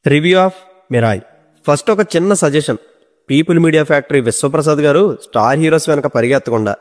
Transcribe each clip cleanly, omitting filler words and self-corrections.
Review of Mirai. First ఒక చిన్న suggestion. People media factory Vishwaprasad గారు స్టార్ హీరోస్ వెనక పరిగెత్తకుండా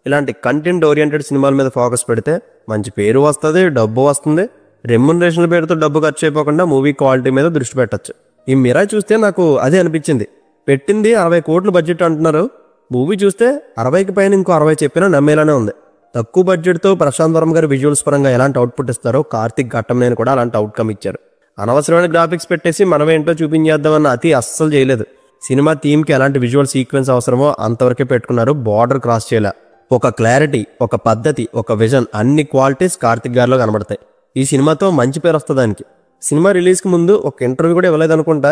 ఇలాంటి కంటెంట్ ఓరియంటెడ్ సినిమాల మీద ఫోకస్ పెడితే మంచి పేరు వస్తుంది, డబ్బు వస్తుంది. రెమ్యునరేషన్ల పేరుతో డబ్బు ఖర్చు అయిపోకుండా మూవీ క్వాలిటీ మీద దృష్టి పెట్టచ్చు. ఈ మిరాయ్ చూస్తే నాకు అదే అనిపించింది. పెట్టింది 60 కోట్లు బడ్జెట్ అంటున్నారు. మూవీ చూస్తే 60కి పైన ఇంకో 60 చెప్పినా నమ్మేలానే ఉంది. తక్కువ బడ్జెట్తో ప్రశాంత్ వర్మ గారు విజువల్స్ పరంగా ఎలాంటి అవుట్పుట్ ఇస్తారో కార్తిక్ ఘట్టంనేని కూడా అలాంటి అవుట్కమ్ ఇచ్చారు. అనవసరమైన గ్రాఫిక్స్ పెట్టేసి మనమేంటో చూపించేద్దామన్న అతి అస్సలు చేయలేదు. సినిమా థీమ్కి ఎలాంటి విజువల్ సీక్వెన్స్ అవసరమో అంతవరకే పెట్టుకున్నారు. బార్డర్ క్రాస్ చేయలే. ఒక క్లారిటీ, ఒక పద్ధతి, ఒక విజన్, అన్ని క్వాలిటీస్ కార్తిక్ గారిలో కనబడతాయి. ఈ సినిమాతో మంచి పేరు వస్తుంది దానికి. సినిమా రిలీజ్కి ముందు ఒక ఇంటర్వ్యూ కూడా ఇవ్వలేదు అనుకుంటా.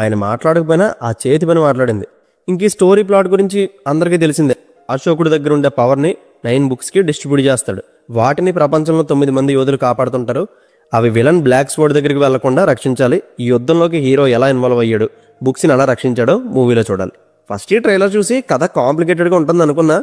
ఆయన మాట్లాడకపోయినా ఆ చేతి పని మాట్లాడింది. ఇంక ఈ స్టోరీ ప్లాట్ గురించి అందరికీ తెలిసిందే. అశోకుడి దగ్గర ఉండే పవర్ని 9 బుక్స్కి డిస్ట్రిబ్యూట్ చేస్తాడు. వాటిని ప్రపంచంలో 9 మంది యోధులు కాపాడుతుంటారు. అవి విలన్ బ్లాక్ స్వోర్డ్ దగ్గరికి వెళ్లకుండా రక్షించాలి. ఈ యుద్ధంలోకి హీరో ఎలా ఇన్వాల్వ్ అయ్యాడు, బుక్స్ని ఎలా రక్షించాడో మూవీలో చూడాలి. ఫస్ట్ ఈ ట్రైలర్ చూసి కథ కాంప్లికేటెడ్గా ఉంటుంది అనుకున్నా.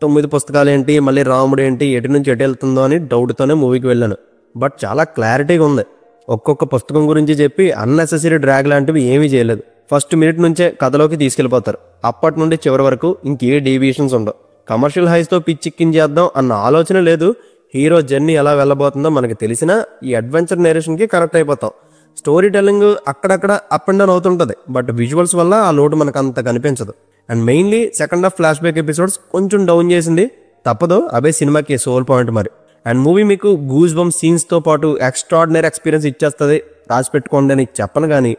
9 పుస్తకాలు ఏంటి, మళ్ళీ రాముడు ఏంటి, ఎటు నుంచి ఎటు వెళ్తుందో అని డౌట్తోనే మూవీకి వెళ్ళాను. బట్ చాలా క్లారిటీగా ఉంది. ఒక్కొక్క పుస్తకం గురించి చెప్పి అన్నెసెసరీ డ్రాగ్ లాంటివి ఏమీ చేయలేదు. ఫస్ట్ మినిట్ నుంచే కథలోకి తీసుకెళ్లిపోతారు. అప్పటి నుండి చివరి వరకు ఇంకే డీవియేషన్స్ ఉండవు. కమర్షియల్ హైస్తో పిచ్చెక్కించేద్దాం అన్న ఆలోచన లేదు. హీరో జర్నీ ఎలా వెళ్ళబోతుందో మనకు తెలిసినా ఈ అడ్వెంచర్ నేరేషన్కి కనెక్ట్ అయిపోతాం. స్టోరీ టెల్లింగ్ అక్కడక్కడ అప్ అండ్ డౌన్ అవుతుంటుంది. బట్ విజువల్స్ వల్ల ఆ లోటు మనకు అంత కనిపించదు. And mainly second half flash back episodes కొంచెం డౌన్ చేసింది. తప్పదు, అవే సినిమాకి సోల్ పాయింట్ మరి. అండ్ మూవీ మీకు గూస్ బంప్ సీన్స్తో పాటు ఎక్స్ట్రాడినరీ ఎక్స్పీరియన్స్ ఇచ్చేస్తుంది. రాసి పెట్టుకోండి అని చెప్పను కానీ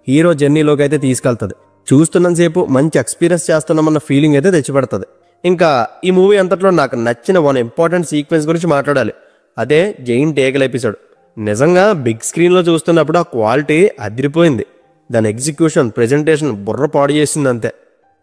హీరో జర్నీలోకి అయితే తీసుకెళ్తుంది. చూస్తున్నంతసేపు మంచి ఎక్స్పీరియన్స్ చేస్తున్నామన్న ఫీలింగ్ అయితే తెచ్చిపెడుతుంది. ఇంకా ఈ మూవీ అంతట్లో నాకు నచ్చిన వన్ ఇంపార్టెంట్ సీక్వెన్స్ గురించి మాట్లాడాలి. అదే జైన్ టేకల్ ఎపిసోడ్. నిజంగా బిగ్ స్క్రీన్లో చూస్తున్నప్పుడు ఆ క్వాలిటీ అదిరిపోయింది. దాని ఎగ్జిక్యూషన్, ప్రెజెంటేషన్ బుర్ర పాడు చేసింది అంతే.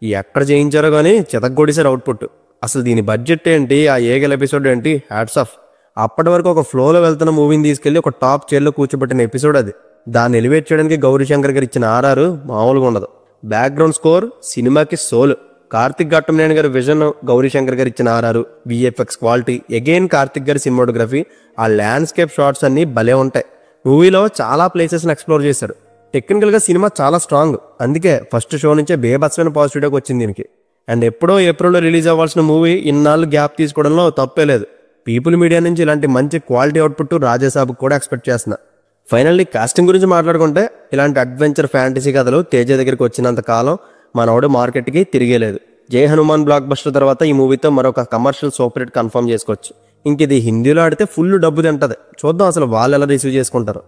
ఎక్కడ చేయించారో కానీ చితగ్గొడిసారు అవుట్పుట్. అసలు దీని బడ్జెట్ ఏంటి, ఆ ఏగల్ ఎపిసోడ్ ఏంటి, హ్యాట్స్ ఆఫ్. అప్పటి వరకు ఒక ఫ్లోలో వెళ్తున్న మూవీని తీసుకెళ్లి ఒక టాప్ చైర్లో కూర్చోబెట్టిన ఎపిసోడ్ అది. దాన్ని ఎలివేట్ చేయడానికి గౌరీశంకర్ గారు ఇచ్చిన ఆర్ఆర్ మామూలుగా ఉండదు. బ్యాక్గ్రౌండ్ స్కోర్ సినిమాకి సోల్. కార్తిక్ ఘట్టంనేని గారి విజన్, గౌరీశంకర్ గారు ఇచ్చిన RR, VFX quality, again Karthik గారి సినిమాటోగ్రఫీ, ఆ ల్యాండ్స్కేప్ షాట్స్ అన్ని భలే ఉంటాయి. మూవీలో చాలా ప్లేసెస్ని ఎక్స్ప్లోర్ చేశారు. టెక్నికల్గా సినిమా చాలా స్ట్రాంగ్. అందుకే ఫస్ట్ షో నుంచే బేబస్మైన పాజిటివ్గా వచ్చింది దీనికి. అండ్ ఎప్పుడో ఏప్రిల్లో రిలీజ్ అవ్వాల్సిన మూవీ ఇన్నాళ్ళు గ్యాప్ తీసుకోవడంలో తప్పే లేదు. పీపుల్ మీడియా నుంచి ఇలాంటి మంచి క్వాలిటీ అవుట్పుట్ రాజాసాబ్కి కూడా ఎక్స్పెక్ట్ చేస్తున్నా. ఫైనల్లీ కాస్టింగ్ గురించి మాట్లాడుకుంటే ఇలాంటి అడ్వెంచర్ ఫ్యాంటసీ కథలు తేజ దగ్గరికి వచ్చినంత కాలం మనోడు మార్కెట్కి తిరిగేలేదు. జై హనుమాన్ బ్లాక్ బస్టర్ తర్వాత ఈ మూవీతో మరొక కమర్షియల్ సూపర్ హిట్ కన్ఫర్మ్ చేసుకోవచ్చు. ఇంక ఇది హిందీలో ఆడితే ఫుల్ డబ్బు తింటది. చూద్దాం అసలు వాళ్ళు ఎలా రిసీవ్ చేసుకుంటారు.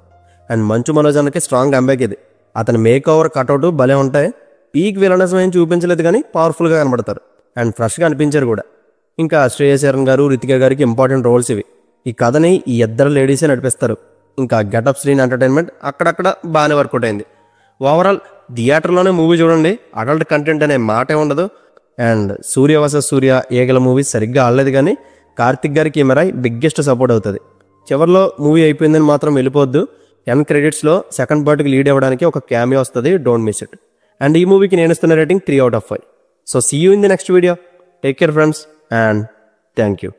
అండ్ మంచు మనోజ్ అన్నకి స్ట్రాంగ్ కంబ్యాక్ ఇది. అతని మేక్ ఓవర్ కట్అవుట్ భలే ఉంటాయి. పీక్ విలనస్ ఏం చూపించలేదు కానీ పవర్ఫుల్గా కనబడతారు. అండ్ ఫ్రెష్గా అనిపించారు కూడా. ఇంకా శ్రేయస్ చరణ్ గారు, రితికా గారికి ఇంపార్టెంట్ రోల్స్ ఇవి. ఈ కథని ఈ ఇద్దరు లేడీసే నడిపిస్తారు. ఇంకా గెటప్ స్క్రీన్ ఎంటర్టైన్మెంట్ అక్కడక్కడ బాగానే వర్కౌట్ అయింది. ఓవరాల్ థియేటర్లోనే మూవీ చూడండి. అడల్ట్ కంటెంట్ అనే మాటే ఉండదు. అండ్ సూర్య వర్సెస్ సూర్య ఏగల మూవీ సరిగ్గా ఆడలేదు కానీ కార్తిక్ గారికి మిరాయ్ బిగ్గెస్ట్ సపోర్ట్ అవుతుంది. చివరిలో మూవీ అయిపోయిందని మాత్రం వెళ్ళిపోద్దు. ఎండ్ క్రెడిట్స్లో సెకండ్ పార్ట్కి లీడ్ అవ్వడానికి ఒక క్యామియో వస్తుంది. Don't miss it. అండ్ ఈ మూవీకి నేను ఇస్తున్న rating 3 out of 5. So see you in the next video. Take care friends and thank you.